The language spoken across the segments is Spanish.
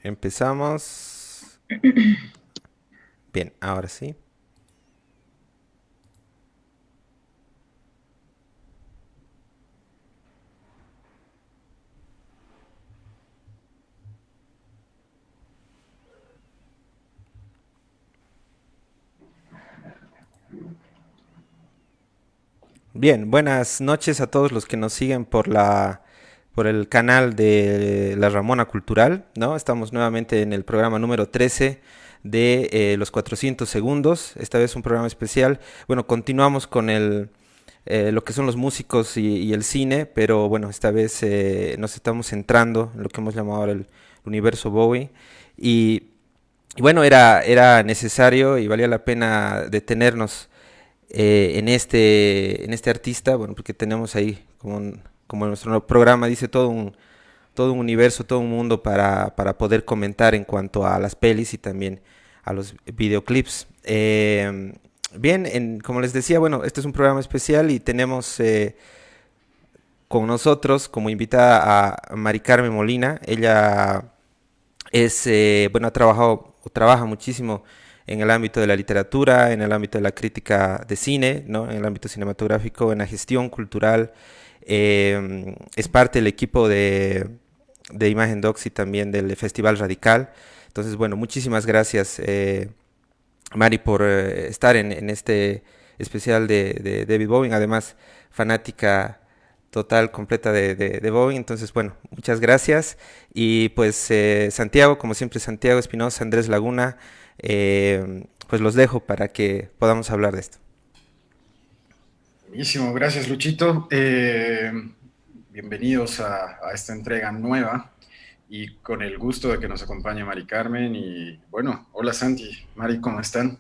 Empezamos. Bien, ahora sí. Bien, buenas noches a todos los que nos siguen por el canal de La Ramona Cultural, ¿no? Estamos nuevamente en el programa número 13 de los 400 segundos. Esta vez un programa especial. Bueno, continuamos con lo que son los músicos y el cine, pero bueno, esta vez nos estamos centrando en lo que hemos llamado ahora el universo Bowie. Y, y bueno, era necesario y valía la pena detenernos en este artista, bueno, porque tenemos ahí, como nuestro programa dice, todo un universo, todo un mundo para poder comentar en cuanto a las pelis y también a los videoclips. Bien, como les decía, bueno, este es un programa especial y tenemos con nosotros como invitada a Mari Carmen Molina. Ella bueno, ha trabajado o trabaja muchísimo en el ámbito de la literatura, en el ámbito de la crítica de cine, ¿no? En el ámbito cinematográfico, en la gestión cultural. Es parte del equipo de Imagen Docs y también del Festival Radical. Entonces, bueno, muchísimas gracias, Mari, por estar en este especial de David Bowie, además fanática total, completa de Bowie. Entonces, bueno, muchas gracias. Y pues Santiago, como siempre, Santiago Espinosa, Andrés Laguna, pues los dejo para que podamos hablar de esto. Buenísimo, gracias Luchito. Bienvenidos a esta entrega nueva y con el gusto de que nos acompañe Mari Carmen. Y bueno, hola Santi, Mari, ¿cómo están?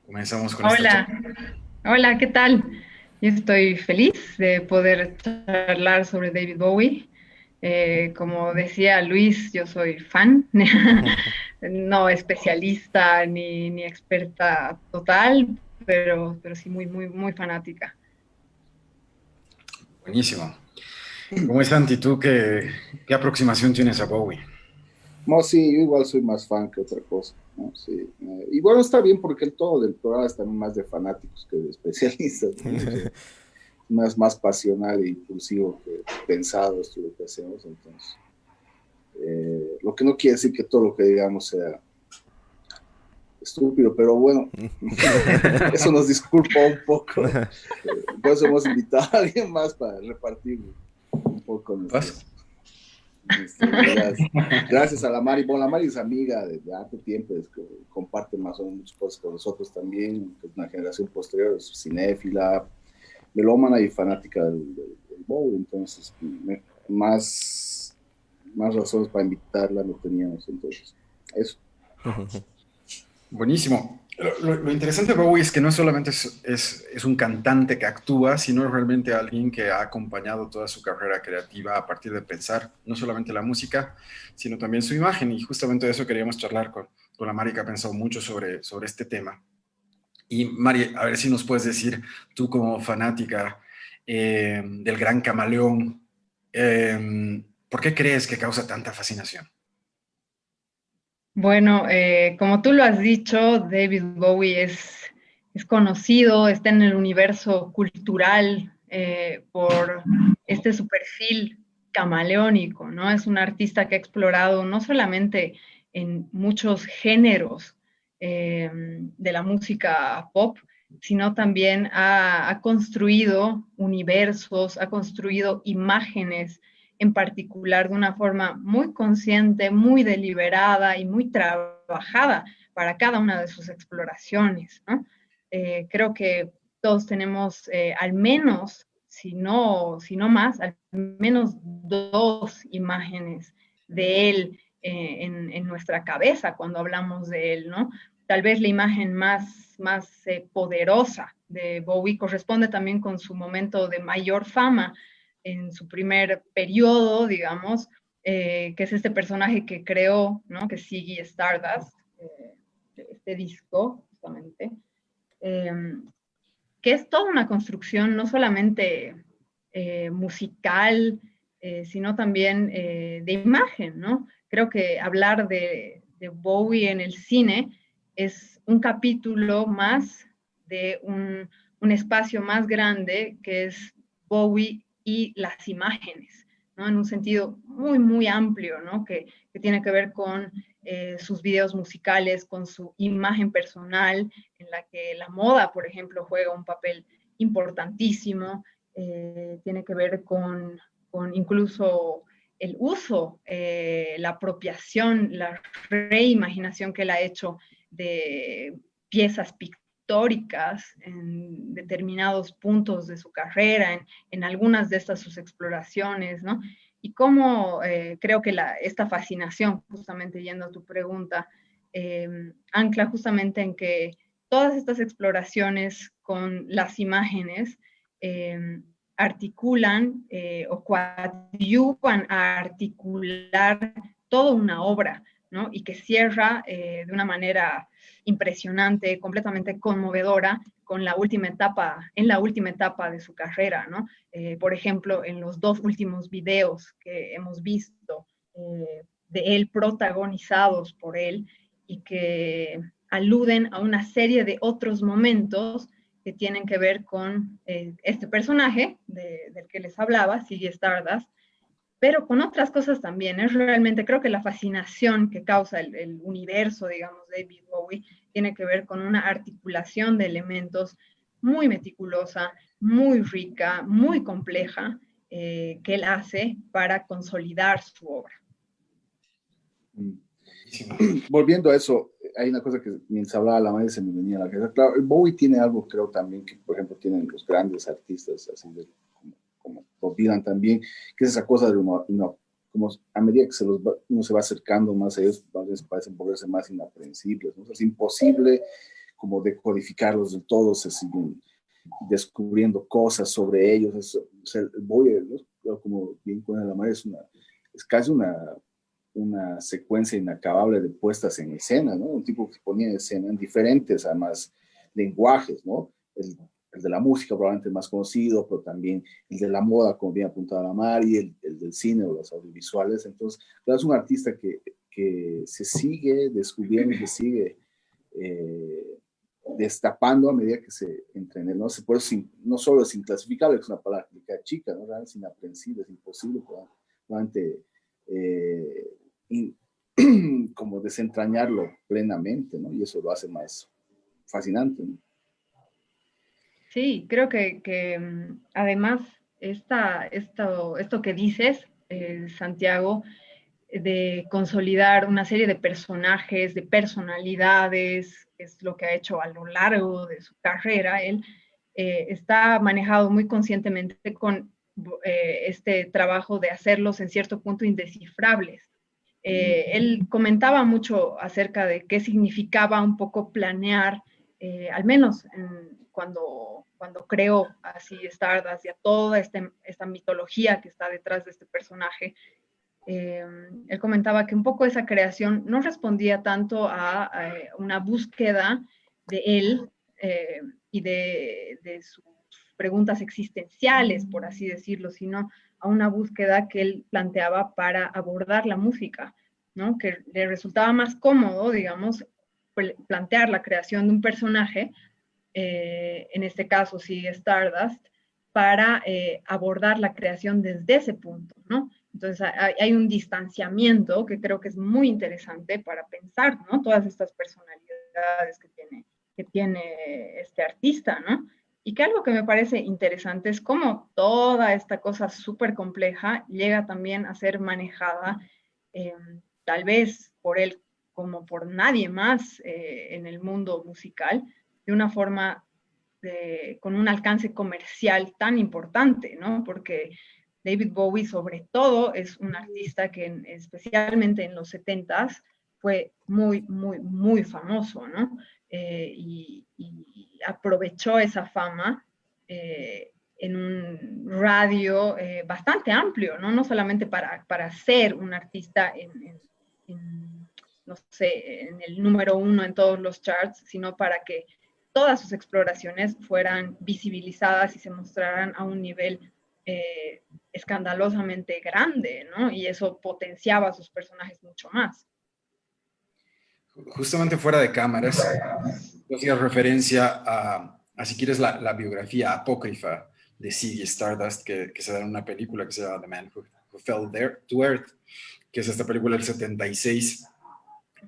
Comenzamos con esta Hola, charla. hola, ¿qué tal? Yo estoy feliz de poder charlar sobre David Bowie. Como decía Luis, yo soy fan, no especialista ni experta total, pero sí muy fanática. Buenísimo. ¿Cómo es Santi? ¿Tú qué aproximación tienes a Bowie? No, sí, yo igual soy más fan que otra cosa, ¿no? Sí. Y bueno, está bien porque el todo del programa es también más de fanáticos que de especialistas, ¿no? O sea, más pasional e impulsivo que pensado esto lo que hacemos, entonces. Lo que no quiere decir que todo lo que digamos sea estúpido, pero bueno, eso nos disculpa un poco. Por eso hemos invitado a alguien más para repartir un poco ¿Vas? nuestras ideas. Gracias a la Mari. Bueno, la Mari es amiga de harto tiempo, es que comparte más o menos muchas cosas con nosotros también, que es una generación posterior, es cinéfila, melómana y fanática del bowl, entonces más, más razones para invitarla no teníamos, entonces eso. Buenísimo. Lo interesante de Bowie es que no solamente es un cantante que actúa, sino realmente alguien que ha acompañado toda su carrera creativa a partir de pensar no solamente la música, sino también su imagen. Y justamente de eso queríamos charlar con la Mari, que ha pensado mucho sobre este tema. Y Mari, a ver si nos puedes decir, tú como fanática del Gran Camaleón, ¿por qué crees que causa tanta fascinación? Bueno, como tú lo has dicho, David Bowie es conocido, está en el universo cultural por su perfil camaleónico, ¿no? Es un artista que ha explorado no solamente en muchos géneros de la música pop, sino también ha construido universos, ha construido imágenes en particular de una forma muy consciente, muy deliberada y muy trabajada para cada una de sus exploraciones, ¿no? Creo que todos tenemos al menos, si no más, al menos dos imágenes de él en nuestra cabeza cuando hablamos de él, ¿no? Tal vez la imagen más poderosa de Bowie corresponde también con su momento de mayor fama, en su primer periodo, digamos, que es este personaje que creó, ¿no? Que es Ziggy Stardust, este disco, justamente, eh, que es toda una construcción, no solamente musical, sino también de imagen, ¿no? creo que hablar de Bowie en el cine es un capítulo más de un espacio más grande que es Bowie y las imágenes, ¿no? En un sentido muy, muy amplio, ¿no? Que tiene que ver con sus videos musicales, con su imagen personal, en la que la moda, por ejemplo, juega un papel importantísimo, tiene que ver con incluso el uso, la apropiación, la reimaginación que él ha hecho de piezas pictóricas en determinados puntos de su carrera, en algunas de estas sus exploraciones, ¿no? Y cómo creo que esta fascinación, justamente yendo a tu pregunta, ancla justamente en que todas estas exploraciones con las imágenes articulan o coadyuvan a articular toda una obra, ¿no? Y que cierra de una manera impresionante, completamente conmovedora, con la última etapa, en la última etapa de su carrera, ¿no? Por ejemplo, en los 2 últimos videos que hemos visto de él, protagonizados por él, y que aluden a una serie de otros momentos que tienen que ver con este personaje del que les hablaba, Ziggy Stardust, pero con otras cosas también. Es realmente, creo que la fascinación que causa el universo, digamos, de David Bowie, tiene que ver con una articulación de elementos muy meticulosa, muy rica, muy compleja, que él hace para consolidar su obra. Volviendo a eso, hay una cosa que mientras hablaba la madre se me venía a la cabeza. Claro, Bowie tiene algo, creo también, que por ejemplo tienen los grandes artistas, así como Bob Dylan también, que es esa cosa de como a medida que uno se va acercando más a ellos, a veces parecen volverse más inaprensibles, ¿no? Es imposible como decodificarlos del todo, se siguen descubriendo cosas sobre ellos. O sea, Bowie, ¿no? Como bien con la madre, es casi una secuencia inacabable de puestas en escena, ¿no? Un tipo que ponía en escena en diferentes, además, lenguajes, ¿no? El de la música probablemente más conocido, pero también el de la moda, como bien apuntaba la Mari, el del cine o los audiovisuales. Entonces, claro, es un artista que se sigue descubriendo, se sigue destapando a medida que se entrena, ¿no? Por eso no solo es inclasificable, que es una palabra chica, ¿no? Es inaprensible, es imposible, probablemente como desentrañarlo plenamente, ¿no? Y eso lo hace más fascinante, ¿no? Sí, creo que además esto que dices, Santiago, de consolidar una serie de personajes, de personalidades, que es lo que ha hecho a lo largo de su carrera, él está manejado muy conscientemente con este trabajo de hacerlos en cierto punto indescifrables. Él comentaba mucho acerca de qué significaba un poco planear, al menos cuando creó así Stardust y a toda esta mitología que está detrás de este personaje. Él comentaba que un poco esa creación no respondía tanto a una búsqueda de él y de sus preguntas existenciales, por así decirlo, sino a una búsqueda que él planteaba para abordar la música, ¿no? Que le resultaba más cómodo, digamos, plantear la creación de un personaje, en este caso sí Stardust, para abordar la creación desde ese punto, ¿no? Entonces hay un distanciamiento que creo que es muy interesante para pensar, ¿no? Todas estas personalidades que tiene este artista, ¿no? Y que algo que me parece interesante es cómo toda esta cosa súper compleja llega también a ser manejada, tal vez por él como por nadie más en el mundo musical, de una forma con un alcance comercial tan importante, ¿no? Porque David Bowie, sobre todo, es un artista que especialmente en los 70s fue muy, muy, muy famoso, ¿no? Y aprovechó esa fama en un radio bastante amplio, ¿no? No solamente para ser un artista no sé, en el número 1 en todos los charts, sino para que todas sus exploraciones fueran visibilizadas y se mostraran a un nivel escandalosamente grande, ¿no? Y eso potenciaba a sus personajes mucho más. Justamente fuera de cámaras, tú hacías referencia si quieres, la biografía apócrifa de Ziggy Stardust, que se da en una película que se llama The Man Who Fell to Earth, que es esta película del 76,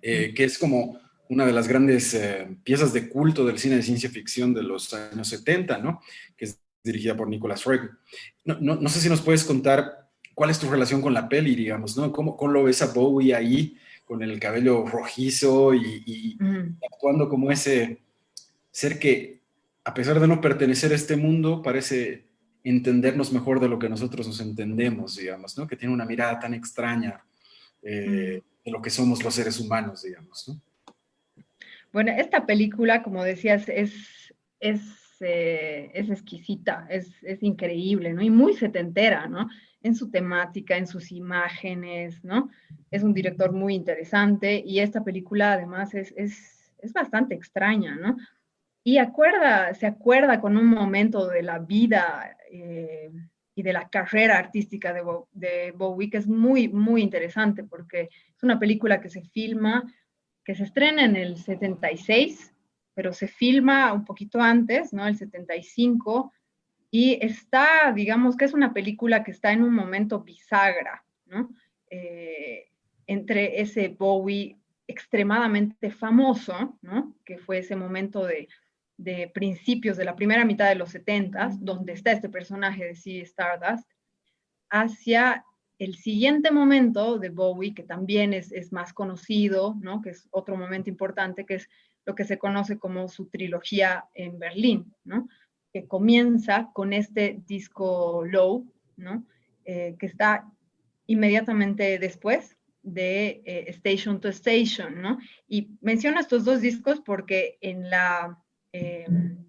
que es como una de las grandes piezas de culto del cine de ciencia ficción de los años 70, ¿no? Que es dirigida por Nicholas Roeg. No sé si nos puedes contar cuál es tu relación con la peli, digamos, ¿no? ¿Cómo lo ves a Bowie ahí, con el cabello rojizo y actuando como ese ser que, a pesar de no pertenecer a este mundo, parece entendernos mejor de lo que nosotros nos entendemos, digamos, ¿no? Que tiene una mirada tan extraña de lo que somos los seres humanos, digamos, ¿no? Bueno, esta película, como decías, es exquisita, es increíble, ¿no? Y muy setentera, ¿no? En su temática, en sus imágenes, ¿no? Es un director muy interesante y esta película además es bastante extraña, ¿no? Y se acuerda con un momento de la vida y de la carrera artística de Bowie, que es muy, muy interesante, porque es una película que se filma, que se estrena en el 76, pero se filma un poquito antes, ¿no? El 75, y está, digamos que es una película que está en un momento bisagra, ¿no? Entre ese Bowie extremadamente famoso, ¿no? Que fue ese momento de principios de la primera mitad de los 70, donde está este personaje de Ziggy Stardust, hacia el siguiente momento de Bowie, que también es más conocido, ¿no? Que es otro momento importante, que es lo que se conoce como su trilogía en Berlín, ¿no? Que comienza con este disco Low, ¿no? Que está inmediatamente después de Station to Station, ¿no? Y menciono estos dos discos porque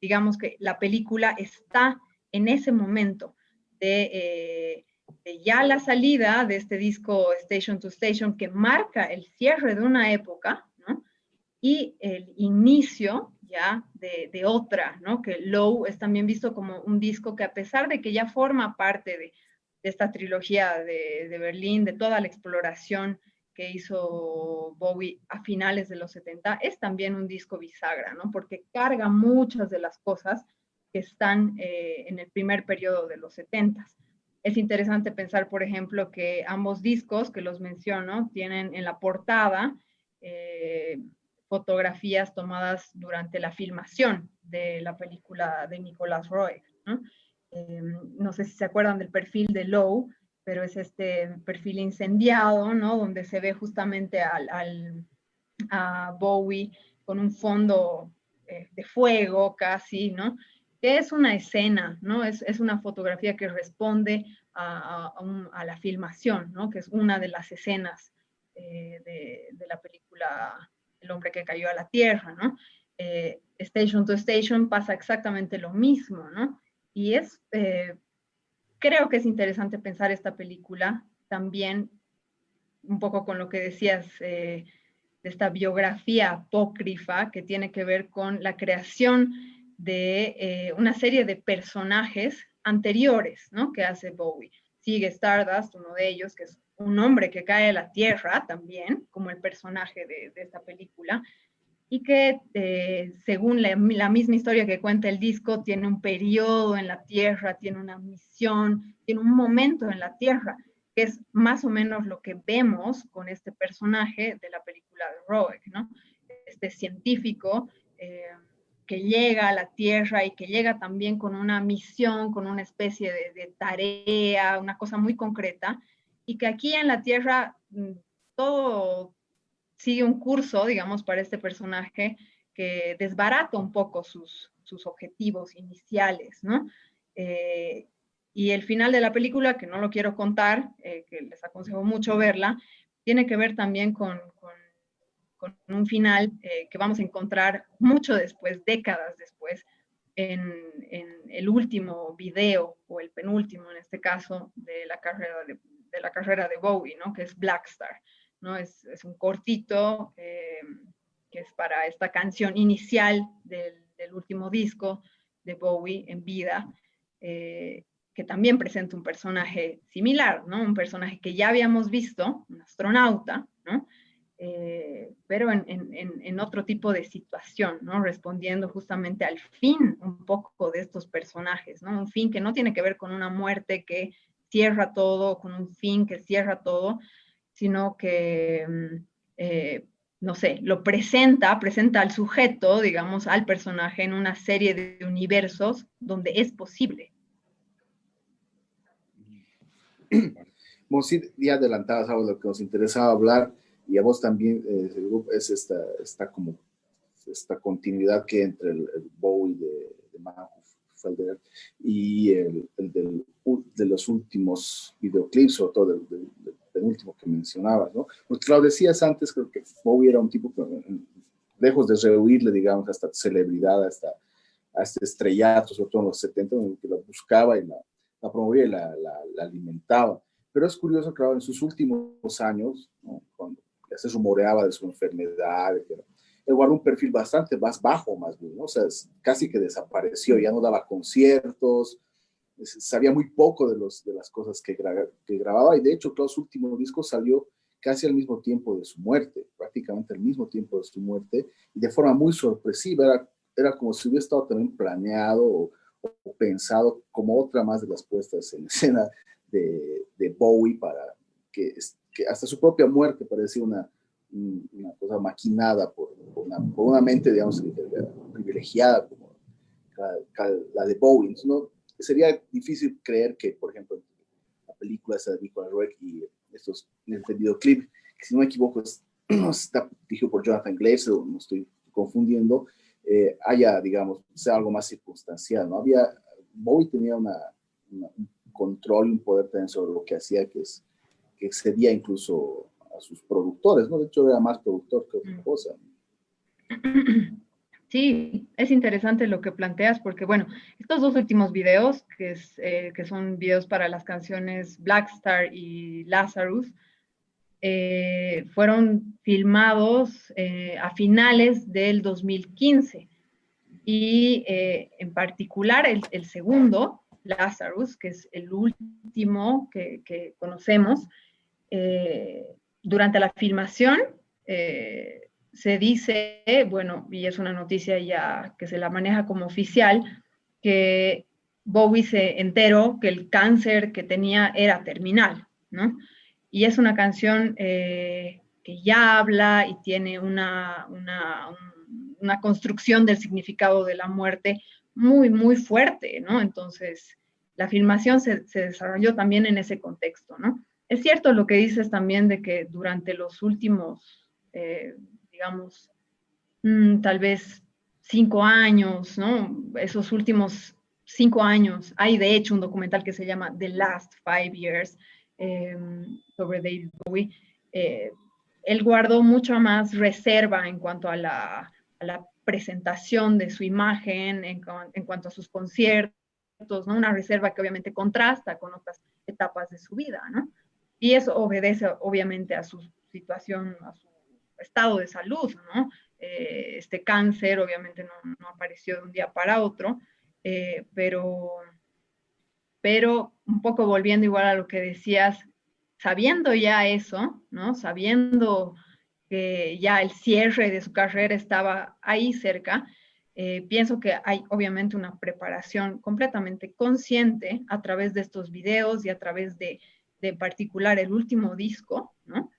digamos que la película está en ese momento de ya la salida de este disco Station to Station, que marca el cierre de una época, ¿no? Y el inicio ya de otra, ¿no? Que Low es también visto como un disco que, a pesar de que ya forma parte de esta trilogía de Berlín, de toda la exploración que hizo Bowie a finales de los 70, es también un disco bisagra, ¿no? Porque carga muchas de las cosas que están en el primer periodo de los 70. Es interesante pensar, por ejemplo, que ambos discos que los menciono tienen en la portada fotografías tomadas durante la filmación de la película de Nicholas Roeg, ¿no? No sé si se acuerdan del perfil de Low, pero es este perfil incendiado, ¿no? Donde se ve justamente a Bowie con un fondo de fuego casi, ¿no? Que es una escena, ¿no? Es una fotografía que responde a la filmación, ¿no? Que es una de las escenas de la película El hombre que cayó a la tierra, ¿no? Station to Station pasa exactamente lo mismo, ¿no? Y creo que es interesante pensar esta película también un poco con lo que decías de esta biografía apócrifa que tiene que ver con la creación de una serie de personajes anteriores, ¿no? Que hace Bowie. Sigue Stardust, uno de ellos, que es un hombre que cae a la tierra también, como el personaje de esta película, y que según la misma historia que cuenta el disco, tiene un periodo en la Tierra, tiene una misión, tiene un momento en la Tierra, que es más o menos lo que vemos con este personaje de la película de Roeg, ¿no? Este científico que llega a la Tierra y que llega también con una misión, con una especie de tarea, una cosa muy concreta, y que aquí en la Tierra todo sigue un curso, digamos, para este personaje que desbarata un poco sus objetivos iniciales, ¿no? Y el final de la película, que no lo quiero contar, que les aconsejo mucho verla, tiene que ver también con un final que vamos a encontrar mucho después, décadas después, en el último video, o el penúltimo en este caso, de la carrera de Bowie, ¿no? Que es Black Star, ¿no? Es un cortito que es para esta canción inicial del último disco de Bowie en vida, que que también presenta un personaje similar, ¿no? Un personaje que ya habíamos visto, un astronauta, ¿no? Pero en otro tipo de situación, ¿no? Respondiendo justamente al fin un poco de estos personajes, ¿no? Un fin que no tiene que ver con una muerte que cierra todo, con un fin que cierra todo, sino que, no sé, lo presenta al sujeto, digamos, al personaje en una serie de universos donde es posible. Vos sí, ya adelantabas algo de lo que nos interesaba hablar, y a vos también, es esta continuidad que entre el Bowie de Manhoef y de los últimos videoclips, sobre todo del último que mencionabas, ¿no? Porque lo decías antes, creo que Bowie era un tipo que, lejos de rehuirle, digamos, a esta celebridad, a este estrellato, sobre todo en los 70, en el que la buscaba y la promovía y la alimentaba. Pero es curioso que ahora en sus últimos años, ¿no? Cuando ya se rumoreaba de su enfermedad, él guardó un perfil bastante más bajo, más bien, ¿no? O sea, casi que desapareció, ya no daba conciertos, sabía muy poco de las cosas que grababa, y de hecho, claro, su último disco salió casi al mismo tiempo de su muerte, prácticamente al mismo tiempo de su muerte, y de forma muy sorpresiva. Era como si hubiera estado también planeado o pensado como otra más de las puestas en escena de Bowie, para que hasta su propia muerte parecía una cosa maquinada por una mente, digamos, privilegiada como la de Bowie. Entonces, no, sería difícil creer que, por ejemplo, la película esa de Nicolas Roeg y este videoclip, que si no me equivoco está dirigido por Jonathan Glazer, o no estoy confundiendo, haya, digamos, sea algo más circunstancial, ¿no? Bowie tenía un control y un poder también sobre lo que hacía, que excedía incluso a sus productores, ¿no? De hecho, era más productor que otra cosa. Sí, es interesante lo que planteas, porque bueno, estos dos últimos videos, que son videos para las canciones Black Star y Lazarus, fueron filmados a finales del 2015. Y en particular el segundo, Lazarus, que es el último que conocemos, durante la filmación se dice, bueno, y es una noticia ya que se la maneja como oficial, que Bowie se enteró que el cáncer que tenía era terminal, ¿no? Y es una canción que ya habla y tiene una construcción del significado de la muerte muy, muy fuerte, ¿no? Entonces, la filmación se desarrolló también en ese contexto, ¿no? Es cierto lo que dices también de que durante los últimos, digamos, tal vez 5 años, ¿no? Esos últimos 5 años, hay de hecho un documental que se llama The Last 5 Years sobre David Bowie. Él guardó mucho más reserva en cuanto a la presentación de su imagen, en cuanto a sus conciertos, ¿no? Una reserva que obviamente contrasta con otras etapas de su vida, ¿no? Y eso obedece obviamente a su situación, a su estado de salud, ¿no? Este cáncer obviamente no apareció de un día para otro, pero un poco volviendo igual a lo que decías, sabiendo ya eso, ¿no? Sabiendo que ya el cierre de su carrera estaba ahí cerca, pienso que hay obviamente una preparación completamente consciente a través de estos videos y a través de en particular el último disco, ¿no?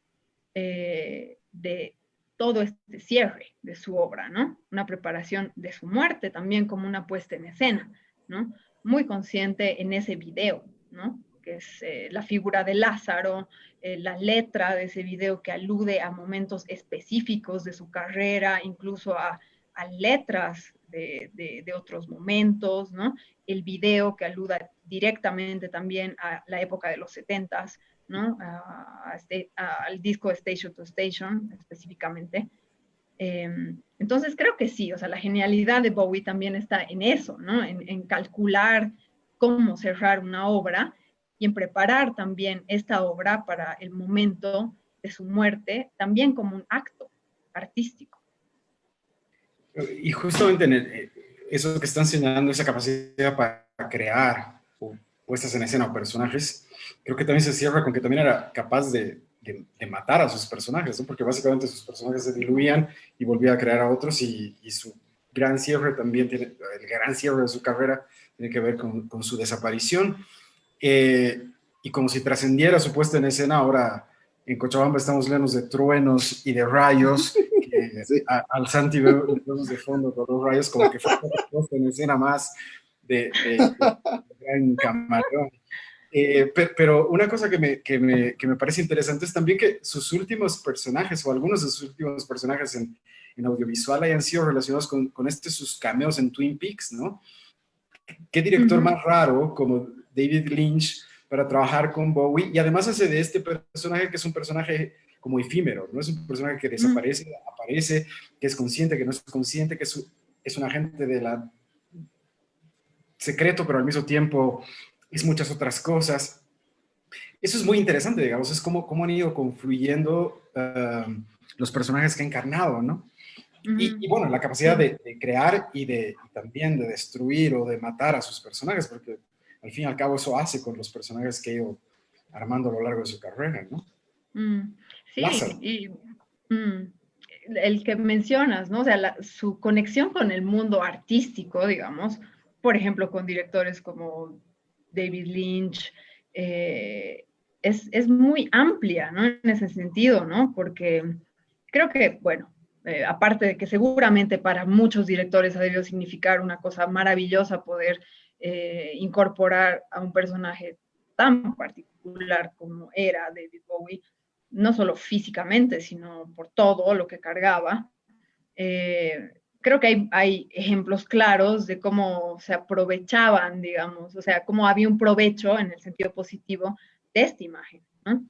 De todo este cierre de su obra, ¿no? Una preparación de su muerte también como una puesta en escena, ¿no? Muy consciente en ese video, ¿no? Que es la figura de Lázaro, la letra de ese video que alude a momentos específicos de su carrera, incluso a letras de otros momentos, ¿no? El video que aluda directamente también a la época de los 70s, ¿no? Al disco Station to Station específicamente. Entonces creo que sí, o sea, la genialidad de Bowie también está en eso, ¿no? En calcular cómo cerrar una obra y en preparar también esta obra para el momento de su muerte, también como un acto artístico. Y justamente eso que están enseñando, esa capacidad para crear o puestas en escena o personajes, creo que también se cierra con que también era capaz de matar a sus personajes, ¿no? Porque básicamente sus personajes se diluían y volvía a crear a otros y su gran cierre también tiene, el gran cierre de su carrera tiene que ver con su desaparición. Y como si trascendiera su puesta en escena, ahora en Cochabamba estamos llenos de truenos y de rayos. Sí. Al Santi vemos de fondo con los rayos, como que fue una puesta en escena más de gran camaleón. Pero una cosa que me parece interesante es también que sus últimos personajes, o algunos de sus últimos personajes en audiovisual, hayan sido relacionados con sus cameos en Twin Peaks, ¿no? ¿Qué director más raro como David Lynch para trabajar con Bowie? Y además hace de este personaje que es un personaje como efímero, ¿no? Es un personaje que desaparece, aparece, que es consciente, que no es consciente, que es un agente de la secreto, pero al mismo tiempo es muchas otras cosas. Eso es muy interesante, digamos, es cómo han ido confluyendo los personajes que ha encarnado, ¿no? Y bueno, la capacidad de crear y también de destruir o de matar a sus personajes, porque al fin y al cabo eso hace con los personajes que ha ido armando a lo largo de su carrera, ¿no? Sí, Lázaro. y el que mencionas, ¿no? O sea, su conexión con el mundo artístico, digamos, por ejemplo, con directores como David Lynch, es muy amplia, ¿no? En ese sentido, ¿no? Porque creo que, bueno, aparte de que seguramente para muchos directores ha debido significar una cosa maravillosa poder incorporar a un personaje tan particular como era David Bowie, no solo físicamente, sino por todo lo que cargaba. Creo que hay ejemplos claros de cómo se aprovechaban, digamos, o sea, cómo había un provecho en el sentido positivo de esta imagen, ¿no?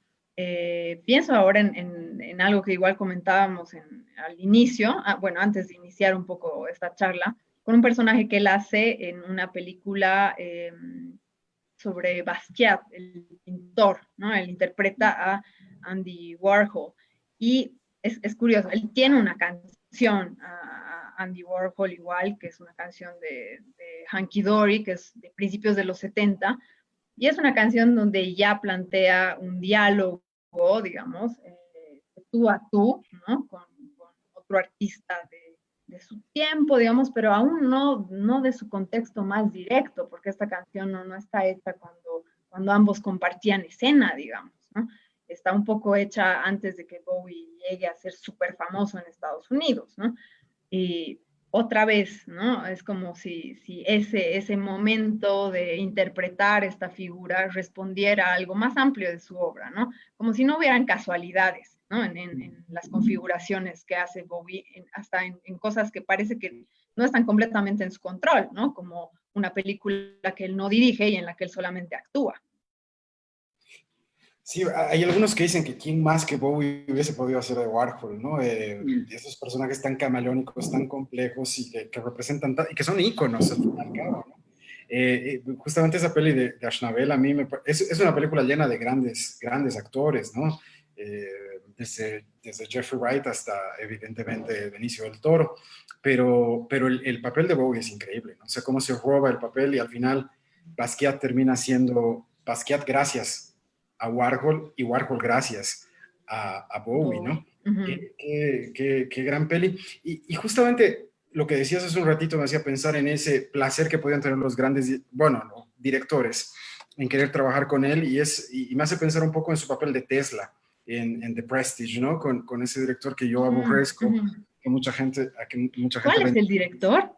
Pienso ahora en algo que igual comentábamos al inicio, bueno, antes de iniciar un poco esta charla, con un personaje que él hace en una película sobre Basquiat, el pintor, ¿no? Él interpreta a Andy Warhol. Y es curioso, él tiene una canción a Andy Warhol igual, que es una canción de Hunky Dory, que es de principios de los 70, y es una canción donde ya plantea un diálogo, digamos, tú a tú, ¿no? Con otro artista de su tiempo, digamos, pero aún no de su contexto más directo, porque esta canción no está hecha cuando ambos compartían escena, digamos, ¿no? Está un poco hecha antes de que Bowie llegue a ser súper famoso en Estados Unidos, ¿no? Y otra vez, ¿no? Es como si ese momento de interpretar esta figura respondiera a algo más amplio de su obra, ¿no? Como si no hubieran casualidades, ¿no? En las configuraciones que hace Bowie, hasta en cosas que parece que no están completamente en su control, ¿no? Como una película que él no dirige y en la que él solamente actúa. Sí, hay algunos que dicen que quién más que Bowie hubiese podido hacer de Warhol, ¿no? Esos personajes tan camaleónicos, tan complejos y que representan, y que son íconos al fin y al cabo, ¿no? Justamente esa peli de Ashnabel a mí es una película llena de grandes actores, ¿no? Desde Jeffrey Wright hasta, evidentemente, Benicio del Toro, pero el papel de Bowie es increíble, ¿no? O sea, cómo se roba el papel y al final Basquiat termina siendo Basquiat gracias a Warhol y Warhol gracias a Bowie, ¿no? Qué gran peli. Y justamente lo que decías hace un ratito me hacía pensar en ese placer que podían tener los grandes, bueno, no, directores en querer trabajar con él y me hace pensar un poco en su papel de Tesla en The Prestige, ¿no? Con ese director que yo aborrezco, que mucha gente... ¿Cuál es el director?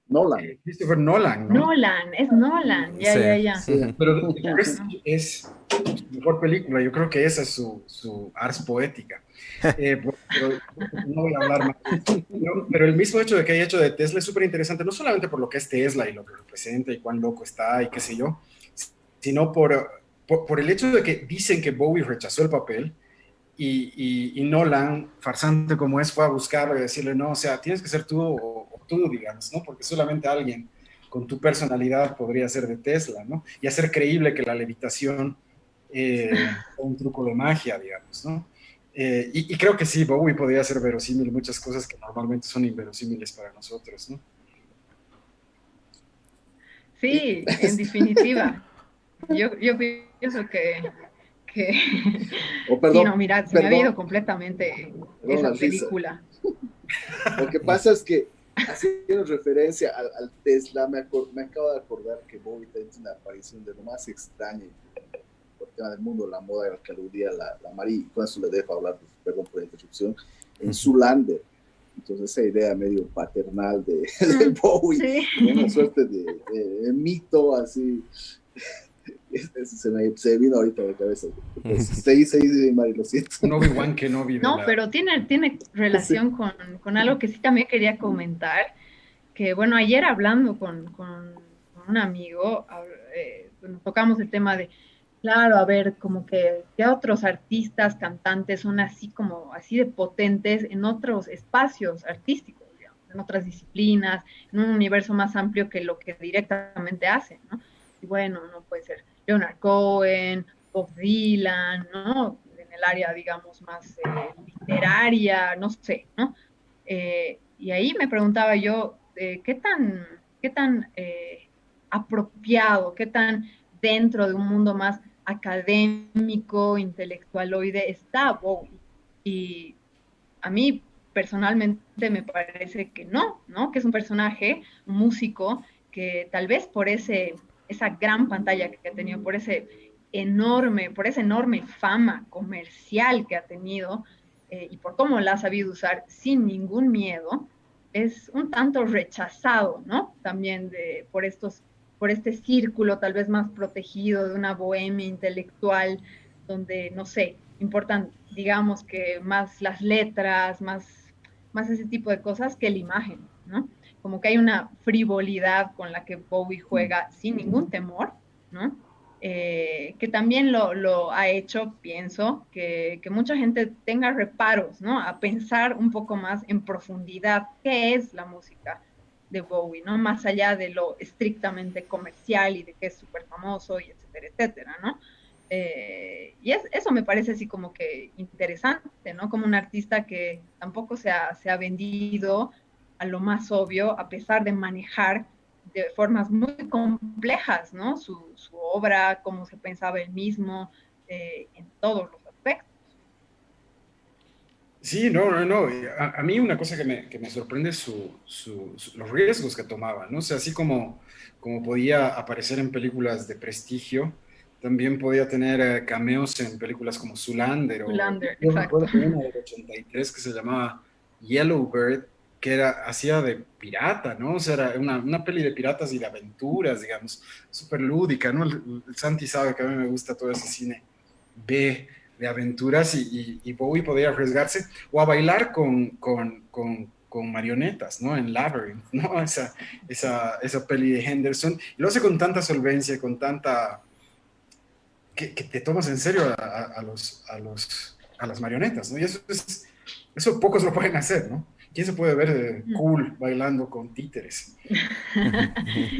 Nolan. Christopher Nolan, ¿no? Nolan, es Nolan, ya. Sí. Pero The Prestige es su mejor película, yo creo que esa es su ars poética. Pero no voy a hablar más. Pero el mismo hecho de que haya hecho de Tesla es súper interesante, no solamente por lo que es Tesla y lo que representa y cuán loco está y qué sé yo, sino por el hecho de que dicen que Bowie rechazó el papel y Nolan, farsante como es, fue a buscarlo y decirle, no, o sea, tienes que ser tú o tú, digamos, ¿no? Porque solamente alguien con tu personalidad podría ser de Tesla, ¿no? Y hacer creíble que la levitación fue un truco de magia, digamos, ¿no? Y creo que sí, Bowie podría ser verosímil muchas cosas que normalmente son inverosímiles para nosotros, ¿no? Sí, en definitiva. Yo pienso que O sí, perdón, no, mira, se me ha ido completamente perdón la esa risa. película. Lo que pasa es que, haciendo referencia al Tesla, me acabo de acordar que Bowie tiene una aparición de lo más extraña por el tema del mundo, la moda, al que aludía la Mari, y con eso le dejo hablar, perdón por la interrupción, en Zoolander. Entonces esa idea medio paternal de Bowie, Sí. una suerte de mito así, se vino ahorita a la cabeza. Pues, seguí, Mari, lo siento. Un Obi-Wan Kenobi de No, la... pero tiene relación con algo que sí también quería comentar, que bueno, ayer hablando con un amigo, bueno, tocamos el tema de, claro, a ver, como que otros artistas, cantantes son así como, así de potentes en otros espacios artísticos, digamos, en otras disciplinas, en un universo más amplio que lo que directamente hacen, ¿no? Y bueno, no puede ser Leonard Cohen, Bob Dylan, ¿no? En el área, digamos, más literaria, no sé, ¿no? Y ahí me preguntaba yo, qué tan apropiado, qué tan dentro de un mundo más académico, intelectualoide está Bowie? Y a mí personalmente me parece que no, ¿no? Que es un personaje, un músico, que tal vez por esa gran pantalla que ha tenido, por esa enorme fama comercial que ha tenido, y por cómo la ha sabido usar sin ningún miedo, es un tanto rechazado, ¿no? También por este círculo tal vez más protegido de una bohemia intelectual, donde, no sé, importan, digamos que más las letras, más ese tipo de cosas que la imagen, ¿no? Como que hay una frivolidad con la que Bowie juega sin ningún temor, ¿no? Que también lo ha hecho, pienso, que mucha gente tenga reparos, ¿no? A pensar un poco más en profundidad qué es la música de Bowie, ¿no? Más allá de lo estrictamente comercial y de que es súper famoso y etcétera, etcétera, ¿no? Eso me parece así como que interesante, ¿no? Como un artista que tampoco se ha vendido a lo más obvio, a pesar de manejar de formas muy complejas, ¿no? Su obra, cómo se pensaba él mismo, en todos los aspectos. Sí, no. A mí una cosa que me sorprende es los riesgos que tomaba, ¿no? O sea, así como podía aparecer en películas de prestigio, también podía tener cameos en películas como Zoolander o Lander, yo exacto. recuerdo una del 83 que se llamaba Yellow Bird, que hacía de pirata, ¿no? O sea, era una peli de piratas y de aventuras, digamos, súper lúdica, ¿no? El Santi sabe que a mí me gusta todo ese cine B de aventuras y Bowie podía arriesgarse o a bailar con marionetas, ¿no? En Labyrinth, ¿no? Esa peli de Henderson. Y lo hace con tanta solvencia, con tanta... que te tomas en serio a las marionetas, ¿no? Y eso pocos lo pueden hacer, ¿no? ¿Quién se puede ver cool bailando con títeres?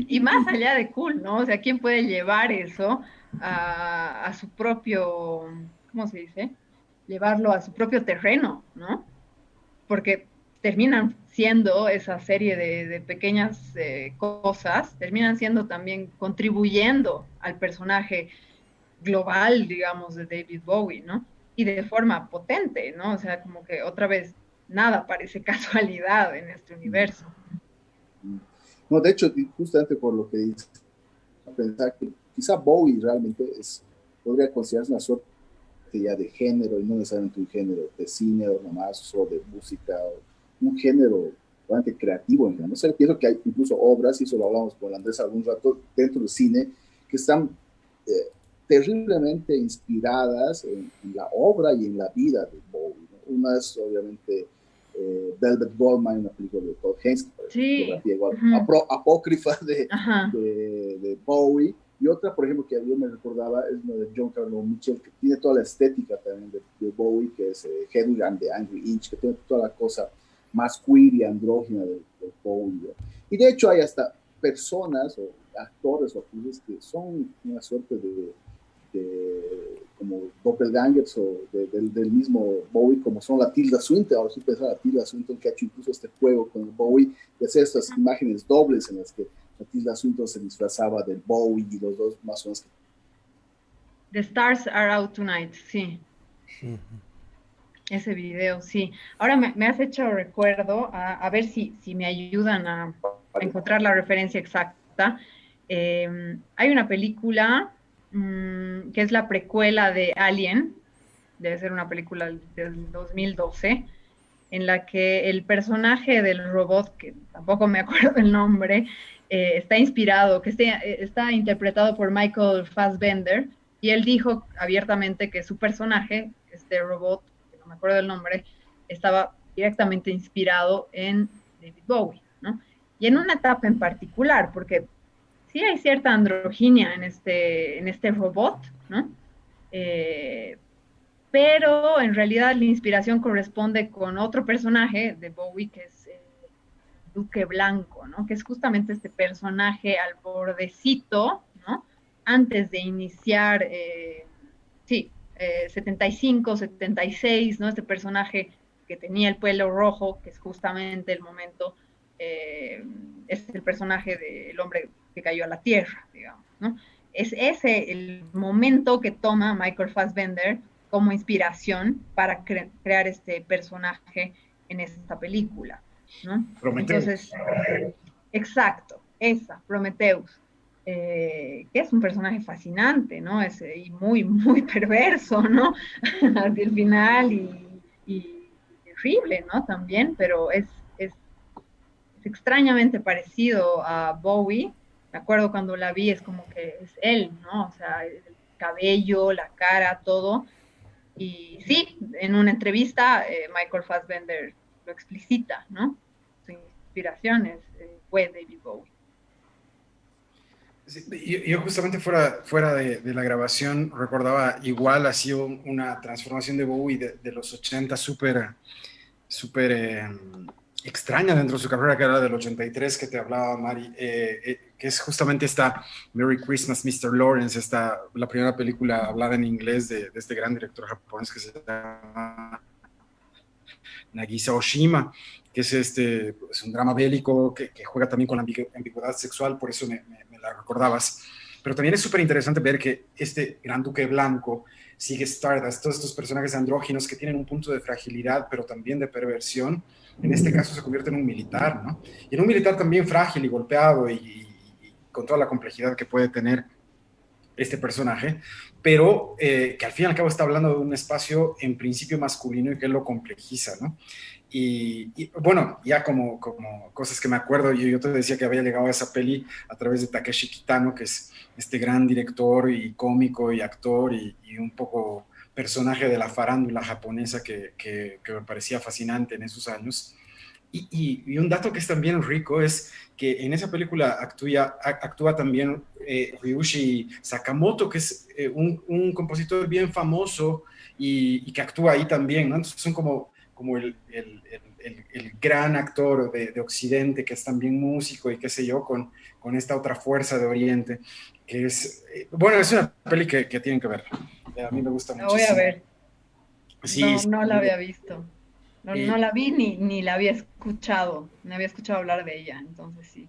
Y más allá de cool, ¿no? O sea, ¿quién puede llevar eso a su propio, ¿cómo se dice? Llevarlo a su propio terreno, ¿no? Porque terminan siendo esa serie de pequeñas cosas, terminan siendo también contribuyendo al personaje global, digamos, de David Bowie, ¿no? Y de forma potente, ¿no? O sea, como que otra vez nada parece casualidad en este universo. No, de hecho, justamente por lo que dices, pensar que quizá Bowie realmente podría considerarse una suerte ya de género, y no necesariamente un género de cine o nomás, o de música, o un género bastante creativo en general. No sé, pienso que hay incluso obras, y eso lo hablamos con Andrés algún rato, dentro del cine, que están eh, terriblemente inspiradas en la obra y en la vida de Bowie, ¿no? Una es obviamente Velvet Goldmine, una película de Todd Haynes, que parece una Sí. biografía igual Uh-huh. apócrifa Ajá. de Bowie. Y otra, por ejemplo, que yo me recordaba, es una de John Carlo Mitchell, que tiene toda la estética también de Bowie, que es Hedwig and the Angry Inch, que tiene toda la cosa más queer y andrógina de Bowie, ¿no? Y de hecho hay hasta personas o actores o actrices que son una suerte como doppelgangers o del mismo Bowie, como son la Tilda Swinton. Ahora sí pensaba la Tilda Swinton, que ha hecho incluso este juego con el Bowie, de hacer estas imágenes dobles en las que la Tilda Swinton se disfrazaba del Bowie y los dos más o menos The Stars Are Out Tonight, sí. Ujú. Ese video, sí. Ahora me has hecho recuerdo, a ver si me ayudan a encontrar la referencia exacta. Hay una película que es la precuela de Alien, debe ser una película del 2012, en la que el personaje del robot, que tampoco me acuerdo el nombre, está inspirado, que está interpretado por Michael Fassbender, y él dijo abiertamente que su personaje, este robot, que no me acuerdo el nombre, estaba directamente inspirado en David Bowie, ¿no? Y en una etapa en particular, porque sí hay cierta androginia en este robot, ¿no? Eh, pero en realidad la inspiración corresponde con otro personaje de Bowie, que es Duque Blanco, ¿no? Que es justamente este personaje al bordecito, ¿no? Antes de iniciar, sí, 75, 76, ¿no? Este personaje que tenía el pelo rojo, que es justamente el momento, es el personaje del hombre que cayó a la tierra, digamos, ¿no? Es ese el momento que toma Michael Fassbender como inspiración para crear este personaje en esta película, ¿no? Prometheus. Entonces, exacto, esa, Prometheus, que es un personaje fascinante, ¿no? Y muy, muy perverso, ¿no? Hacia el final y terrible, ¿no? También, pero es extrañamente parecido a Bowie. Me acuerdo cuando la vi, es como que es él, ¿no? O sea, el cabello, la cara, todo. Y sí, en una entrevista Michael Fassbender lo explicita, ¿no? Su inspiración fue David Bowie. Sí, yo justamente fuera de la grabación recordaba igual ha sido una transformación de Bowie de los 80 súper extraña dentro de su carrera, que era del 83 que te hablaba Mari, que es justamente esta Merry Christmas Mr. Lawrence, la primera película hablada en inglés de este gran director japonés que se llama Nagisa Oshima, que es un drama bélico que juega también con la ambigüedad sexual, por eso me la recordabas. Pero también es súper interesante ver que este gran duque blanco sigue Stardust, todos estos personajes andróginos que tienen un punto de fragilidad, pero también de perversión. En este caso se convierte en un militar, ¿no? Y en un militar también frágil y golpeado y con toda la complejidad que puede tener este personaje, pero que al fin y al cabo está hablando de un espacio en principio masculino y que él lo complejiza, ¿no? Bueno, ya como cosas que me acuerdo, yo te decía que había llegado a esa peli a través de Takeshi Kitano, que es este gran director y cómico y actor y un poco personaje de la farándula japonesa que me parecía fascinante en esos años. Y un dato que es también rico es que en esa película actúa también Ryuichi Sakamoto, que es un compositor bien famoso y que actúa ahí también, ¿no? Entonces son como el gran actor de Occidente, que es también músico y qué sé yo, con esta otra fuerza de Oriente, que es, bueno, es una peli que tienen que ver. A mí me gusta La voy a muchísimo. ver. Sí, sí. No la había visto. No la vi ni la había escuchado. No había escuchado hablar de ella, entonces sí.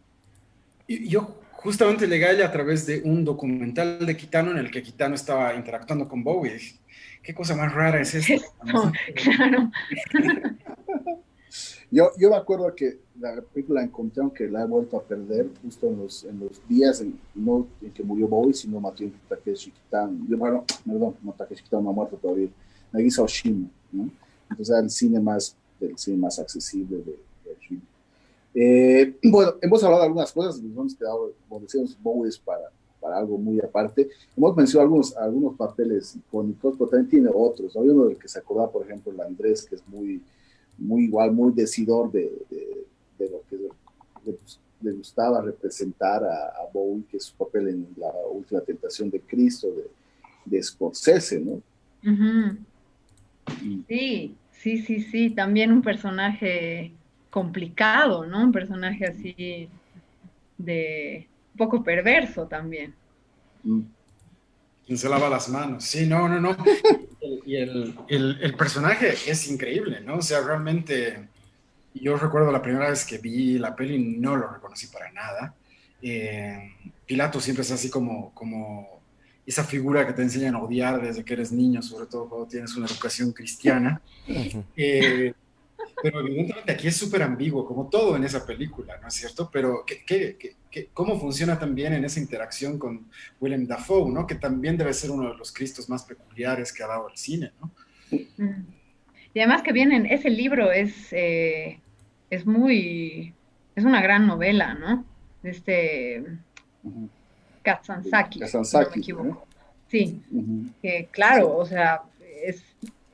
Yo justamente llegué a ella a través de un documental de Kitano en el que Kitano estaba interactuando con Bowie. Dije, ¿qué cosa más rara es esto? Claro. Yo me acuerdo que la película la encontré, aunque la he vuelto a perder justo en los días, no en que murió Bowie, sino más bien Takeshi Kitano. Bueno, perdón, no Takeshi Kitano no ha muerto todavía, Nagisa Oshima, ¿no? Entonces era el cine más accesible de Oshima. Bueno, hemos hablado de algunas cosas, nos hemos quedado, como decíamos, Bowie es para algo muy aparte. Hemos mencionado algunos papeles icónicos, pero también tiene otros. Hay uno del que se acordaba, por ejemplo, el Andrés, que es muy igual, muy decidor de lo que le gustaba representar a Bowie, que es su papel en La Última Tentación de Cristo, de Scorsese, ¿no? Uh-huh. Sí, también un personaje complicado, ¿no? Un personaje así de un poco perverso también. Quien se lava las manos. Sí, no. Y el personaje es increíble, ¿no? O sea, realmente yo recuerdo la primera vez que vi la peli, no lo reconocí para nada. Pilato siempre es así como esa figura que te enseñan a odiar desde que eres niño, sobre todo cuando tienes una educación cristiana. Ujú. Pero evidentemente aquí es súper ambiguo, como todo en esa película, ¿no es cierto? Pero ¿cómo funciona también en esa interacción con Willem Dafoe, ¿no? Que también debe ser uno de los Cristos más peculiares que ha dado el cine, ¿no? Mm. Y además que vienen, ese libro es muy, es una gran novela, ¿no? De este Ujú. Kazantzakis, si no me Kazantzakis, ¿eh? equivoco. Sí, Ujú. que Sí. claro, o sea, es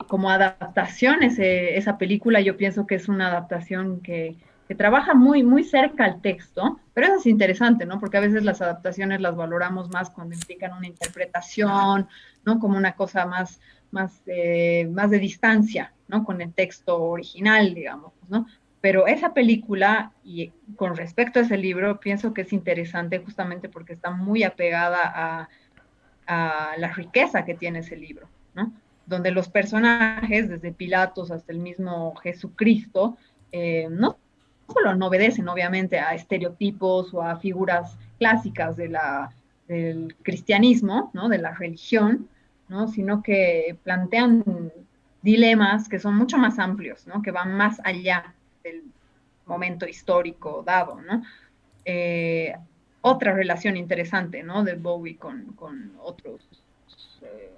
como adaptación esa película, yo pienso que es una adaptación que trabaja muy, muy cerca al texto, pero eso es interesante, ¿no? Porque a veces las adaptaciones las valoramos más cuando implican una interpretación, ¿no? Como una cosa más de distancia, ¿no? Con el texto original, digamos, ¿no? Pero esa película, y con respecto a ese libro, pienso que es interesante justamente porque está muy apegada a la riqueza que tiene ese libro, ¿no? Donde los personajes, desde Pilatos hasta el mismo Jesucristo, no solo no obedecen obviamente a estereotipos o a figuras clásicas del cristianismo, ¿no? De la religión, ¿no? Sino que plantean dilemas que son mucho más amplios, ¿no? Que van más allá del momento histórico dado, ¿no? Eh, Otra relación interesante, ¿no? De Bowie con otros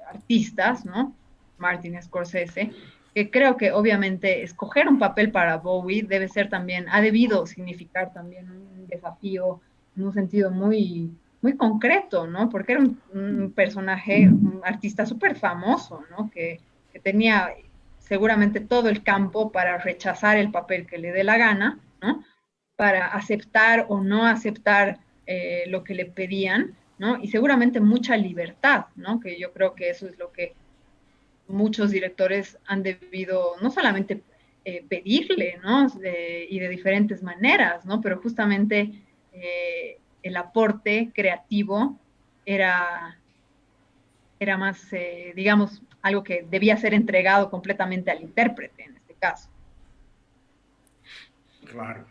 artistas, ¿no? Martin Scorsese, que creo que obviamente escoger un papel para Bowie debe ser también, ha debido significar también un desafío en un sentido muy, muy concreto, ¿no? Porque era un personaje, un artista súper famoso, ¿no? Que tenía seguramente todo el campo para rechazar el papel que le dé la gana, ¿no? Para aceptar o no aceptar lo que le pedían, ¿no? Y seguramente mucha libertad, ¿no? Que yo creo que eso es lo que muchos directores han debido no solamente pedirle, ¿no? Y de diferentes maneras, ¿no? Pero justamente el aporte creativo era, era más, digamos, algo que debía ser entregado completamente al intérprete en este caso. Claro.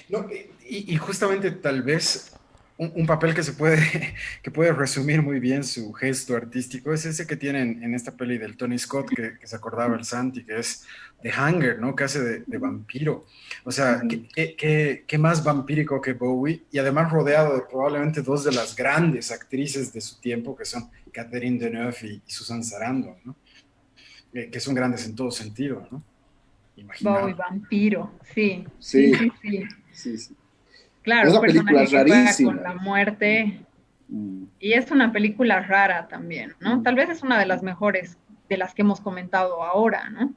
No, y justamente tal vez un papel que se puede, que puede resumir muy bien su gesto artístico es ese que tienen en esta peli del Tony Scott que se acordaba el Santi, que es The Hunger, ¿no? Que hace de vampiro. O sea, Ujú. ¿qué más vampírico que Bowie? Y además rodeado de probablemente dos de las grandes actrices de su tiempo, que son Catherine Deneuve y Susan Sarandon, ¿no? Que son grandes en todo sentido, ¿no? Bowie, Imaginable. vampiro, sí, sí, Sí, sí, sí. sí, sí. Es Claro, un una película personaje que juega con rarísima. la muerte Mm. y es una película rara también, ¿no? Mm. Tal vez es una de las mejores de las que hemos comentado ahora, ¿no?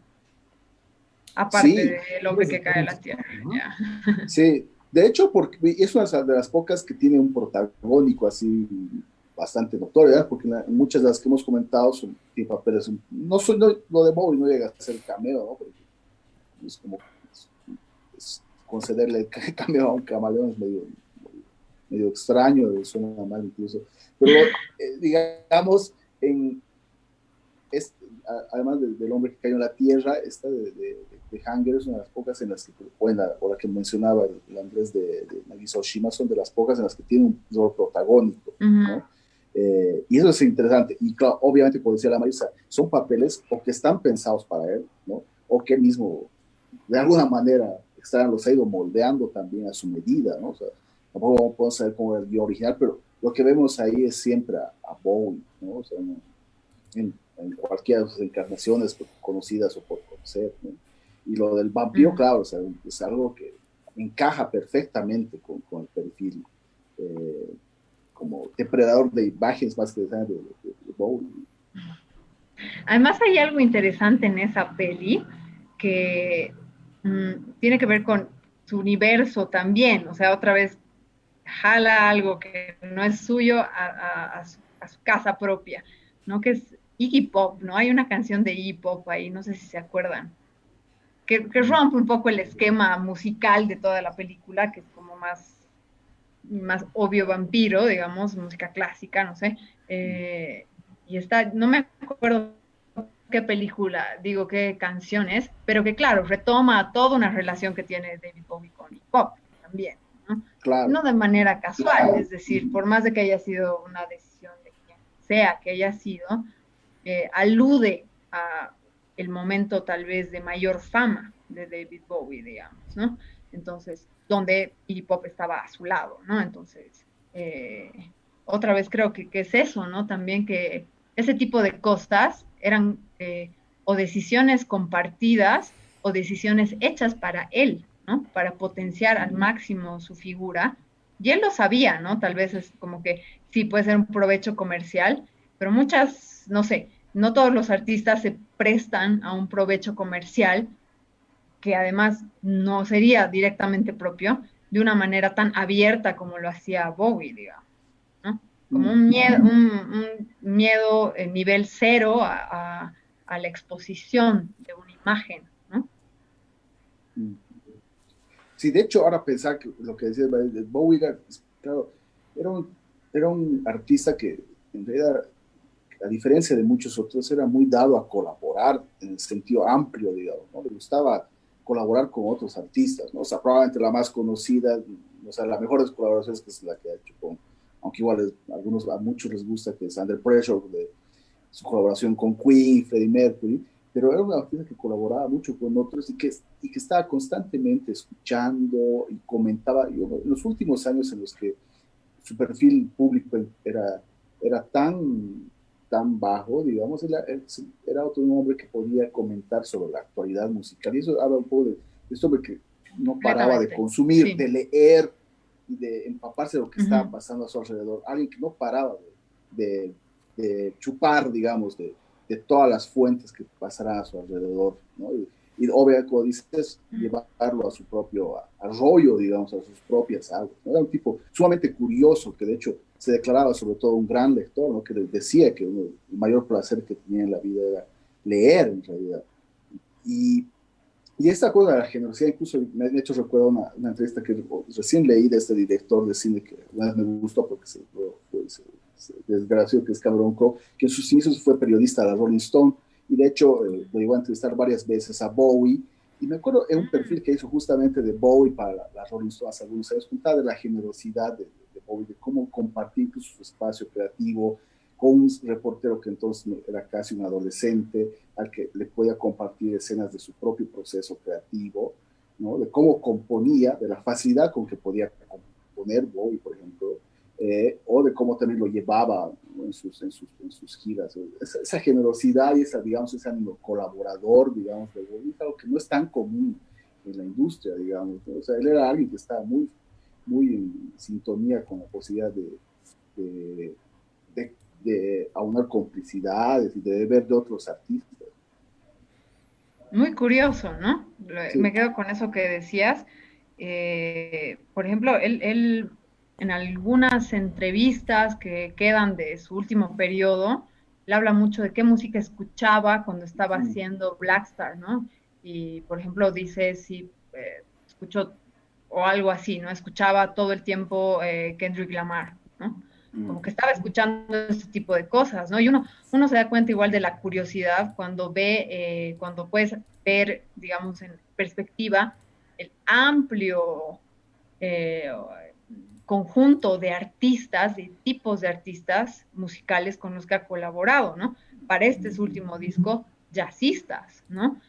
Aparte Sí, del hombre que cae a la tierra, ya. sí. De hecho, porque es una de las pocas que tiene un protagónico así bastante notorio, ¿verdad? Porque muchas de las que hemos comentado son tiene papeles, lo de Bowie no llega a ser cameo, ¿no? Porque es como concederle el cameo a un camaleón es medio extraño, suena mal incluso. Pero digamos, en, es, además del hombre que cayó en la tierra, esta de Hunger es una de las pocas en las que, bueno, ahora que mencionaba el Andrés de Nagisa Oshima, son de las pocas en las que tiene un rol protagónico, Uh -huh. ¿no? Y eso es interesante. Y claro, obviamente, como decía la Marisa, son papeles o que están pensados para él, ¿no? O que mismo, de alguna manera, extraño, los ha ido moldeando también a su medida, ¿no? O sea, tampoco podemos saber cómo era el guión original, pero lo que vemos ahí es siempre a Bowie, ¿no? O sea, en cualquiera de sus encarnaciones conocidas o por conocer, ¿no? Y lo del vampiro, claro, o sea, es algo que encaja perfectamente con el perfil como depredador de imágenes más que de Bowie. Además hay algo interesante en esa peli que tiene que ver con su universo también, o sea, otra vez jala algo que no es suyo a su casa propia, ¿no? Que es Iggy Pop, ¿no? Hay una canción de Iggy Pop ahí, no sé si se acuerdan, que rompe un poco el esquema musical de toda la película, que es como más obvio vampiro, digamos, música clásica, no sé. Y está, no me acuerdo qué película, digo qué canciones, pero que claro, retoma toda una relación que tiene David Bowie con hip hop también, ¿no? Claro. No de manera casual, es decir, por más de que haya sido una decisión de quien sea que haya sido, alude a el momento tal vez de mayor fama de David Bowie, digamos, ¿no? Entonces, donde Iggy Pop estaba a su lado, ¿no? Entonces, otra vez creo que es eso, ¿no? También que ese tipo de cosas eran o decisiones compartidas o decisiones hechas para él, ¿no? Para potenciar al máximo su figura. Y él lo sabía, ¿no? Tal vez es como que sí puede ser un provecho comercial, pero muchas, no sé, no todos los artistas se prestan a un provecho comercial que además no sería directamente propio de una manera tan abierta como lo hacía Bowie, digamos, ¿no? Como un miedo nivel cero a la exposición de una imagen, ¿no? Sí, de hecho, ahora pensar que lo que decías, Bowie era, claro, era un artista que en realidad, a diferencia de muchos otros, era muy dado a colaborar en el sentido amplio, digamos, ¿no? Le gustaba colaborar con otros artistas, ¿no? O sea, probablemente la más conocida, o sea, la mejor de sus colaboraciones que es la que ha hecho con, aunque igual a muchos les gusta, que es Under Pressure, de su colaboración con Queen, Freddie Mercury, pero era una artista que colaboraba mucho con otros y que estaba constantemente escuchando y comentaba. En los últimos años en los que su perfil público era tan bajo, digamos, era otro hombre que podía comentar sobre la actualidad musical. Y eso habla un poco de este hombre que no paraba de consumir, sí, de leer y de empaparse de lo que estaba pasando a su alrededor. Alguien que no paraba de chupar, digamos, de todas las fuentes que pasarán a su alrededor, ¿no? Y obviamente, como dices, llevarlo a su propio arroyo, digamos, a sus propias aguas, ¿no? Era un tipo sumamente curioso, que de hecho se declaraba sobre todo un gran lector, ¿no? Que decía que el mayor placer que tenía en la vida era leer, en realidad. Y esta cosa de la generosidad, incluso me ha hecho recuerdo una entrevista que recién leí de este director de cine que una vez me gustó porque se desgració, que es Cameron Crowe, que en sus inicios fue periodista de la Rolling Stone, y de hecho lo llegó a entrevistar varias veces a Bowie, y me acuerdo en un perfil que hizo justamente de Bowie para la Rolling Stone hace algunos años, contaba de la generosidad de Bowie, de cómo compartir su espacio creativo con un reportero que entonces era casi un adolescente, al que le podía compartir escenas de su propio proceso creativo, ¿no? De cómo componía, de la facilidad con que podía componer Bowie, por ejemplo, o de cómo también lo llevaba, ¿no? en sus giras. Esa generosidad y digamos, ese ánimo colaborador, digamos, de Bowie, es algo que no es tan común en la industria, digamos, ¿no? O sea, él era alguien que estaba muy en sintonía con la posibilidad de aunar complicidades y de ver de otros artistas. Muy curioso, ¿no? Sí. Me quedo con eso que decías. Por ejemplo, él en algunas entrevistas que quedan de su último periodo, él habla mucho de qué música escuchaba cuando estaba haciendo Blackstar, ¿no? Y, por ejemplo, dice si escuchó o algo así, ¿no? Escuchaba todo el tiempo Kendrick Lamar, ¿no? Como que estaba escuchando ese tipo de cosas, ¿no? Y uno se da cuenta igual de la curiosidad cuando cuando puedes ver, digamos, en perspectiva, el amplio conjunto de artistas, de tipos de artistas musicales con los que ha colaborado, ¿no? Para este su último disco, jazzistas, ¿no?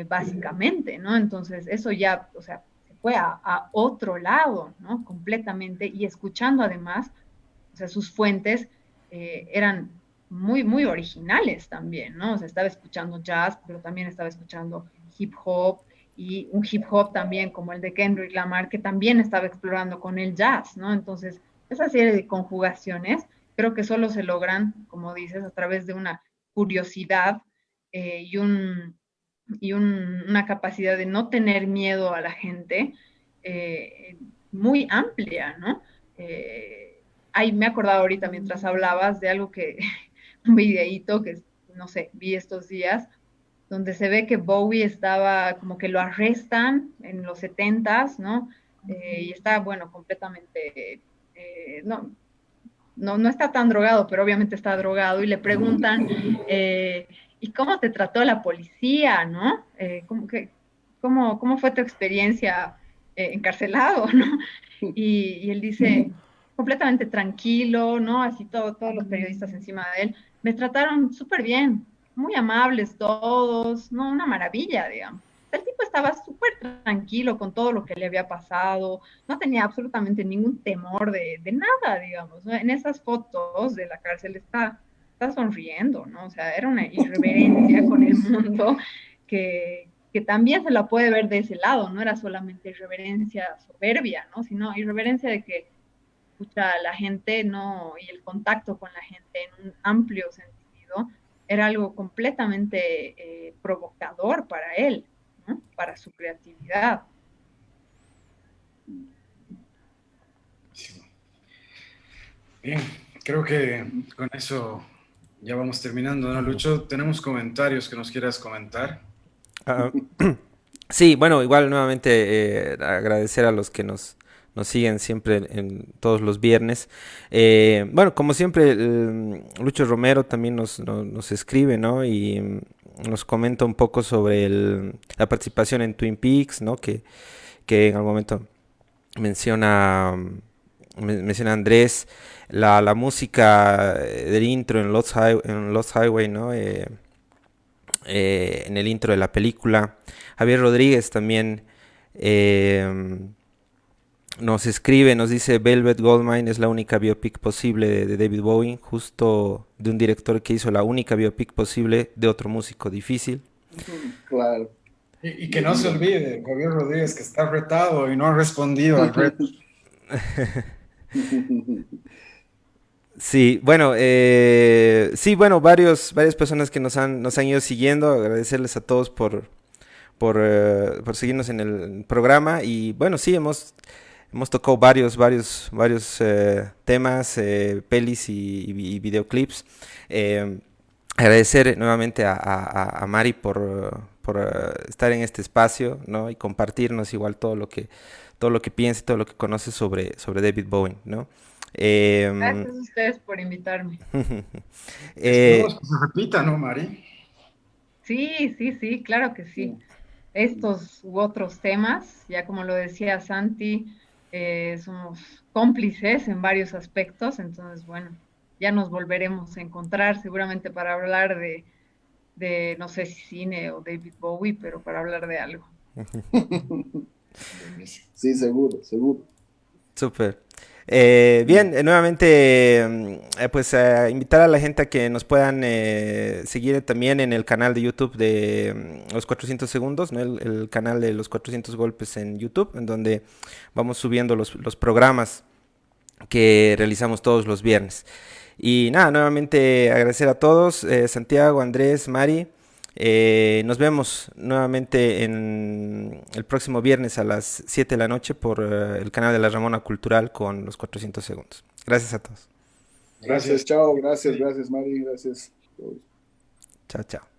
Básicamente, ¿no? Entonces, eso ya, o sea, se fue a otro lado, ¿no? Completamente, y escuchando además, o sea, sus fuentes eran muy originales también, ¿no? O sea, estaba escuchando jazz, pero también estaba escuchando hip hop, y un hip hop también como el de Kendrick Lamar, que también estaba explorando con el jazz, ¿no? Entonces, esa serie de conjugaciones creo que solo se logran, como dices, a través de una curiosidad una capacidad de no tener miedo a la gente muy amplia, ¿no? Me he acordado ahorita mientras hablabas de algo un videíto que, no sé, vi estos días, donde se ve que Bowie estaba, como que lo arrestan en los 70s, ¿no? Y está, bueno, completamente, no está tan drogado, pero obviamente está drogado, y le preguntan, ¿y cómo te trató la policía, no? ¿Cómo fue tu experiencia encarcelado, no? Y él dice, completamente tranquilo, ¿no? Así todos los periodistas encima de él. Me trataron súper bien, muy amables todos, ¿no? Una maravilla, digamos. El tipo estaba súper tranquilo con todo lo que le había pasado, no tenía absolutamente ningún temor de nada, digamos, ¿no? En esas fotos de la cárcel está sonriendo, ¿no? O sea, era una irreverencia con el mundo que también se la puede ver de ese lado, no era solamente irreverencia soberbia, ¿no? Sino irreverencia de que escucha la gente, ¿no? Y el contacto con la gente en un amplio sentido era algo completamente provocador para él, ¿no? Para su creatividad. Sí. Bien, creo que con eso ya vamos terminando, ¿no, Lucho? ¿Tenemos comentarios que nos quieras comentar? Ah, sí, bueno, igual nuevamente agradecer a los que nos siguen siempre en todos los viernes. Bueno, como siempre, Lucho Romero también nos escribe, ¿no? Y nos comenta un poco sobre la participación en Twin Peaks, ¿no? Que en algún momento menciona, menciona Andrés, la música del intro en Lost Highway, ¿no? En el intro de la película. Javier Rodríguez también nos escribe, nos dice Velvet Goldmine es la única biopic posible de David Bowie, justo de un director que hizo la única biopic posible de otro músico difícil. Claro. Y que no se olvide, Javier Rodríguez, que está retado y no ha respondido al reto. Sí, bueno, sí, bueno, varias personas que nos han ido siguiendo, agradecerles a todos por seguirnos en el programa y bueno, sí, hemos tocado varios temas, pelis y videoclips. Agradecer nuevamente a Mari por estar en este espacio, ¿no? Y compartirnos igual todo lo que piensa y todo lo que conoce sobre David Bowie, ¿no? Gracias a ustedes por invitarme. Esperamos que se repita, ¿no, Mari? Sí, sí, sí, claro que sí. Estos u otros temas, ya como lo decía Santi, somos cómplices en varios aspectos, entonces, bueno, ya nos volveremos a encontrar seguramente para hablar no sé si cine o David Bowie, pero para hablar de algo. Sí, seguro, seguro. Súper. Bien, nuevamente, pues invitar a la gente a que nos puedan seguir también en el canal de YouTube de Los 400 Segundos, ¿no? El canal de Los 400 Golpes en YouTube, en donde vamos subiendo los programas que realizamos todos los viernes. Y nada, nuevamente agradecer a todos, Santiago, Andrés, Mari. Nos vemos nuevamente en el próximo viernes a las 7 de la noche por el canal de la Ramona Cultural con los 400 segundos. Gracias a todos. Gracias, chao, gracias, Mari, gracias. Chao, chao.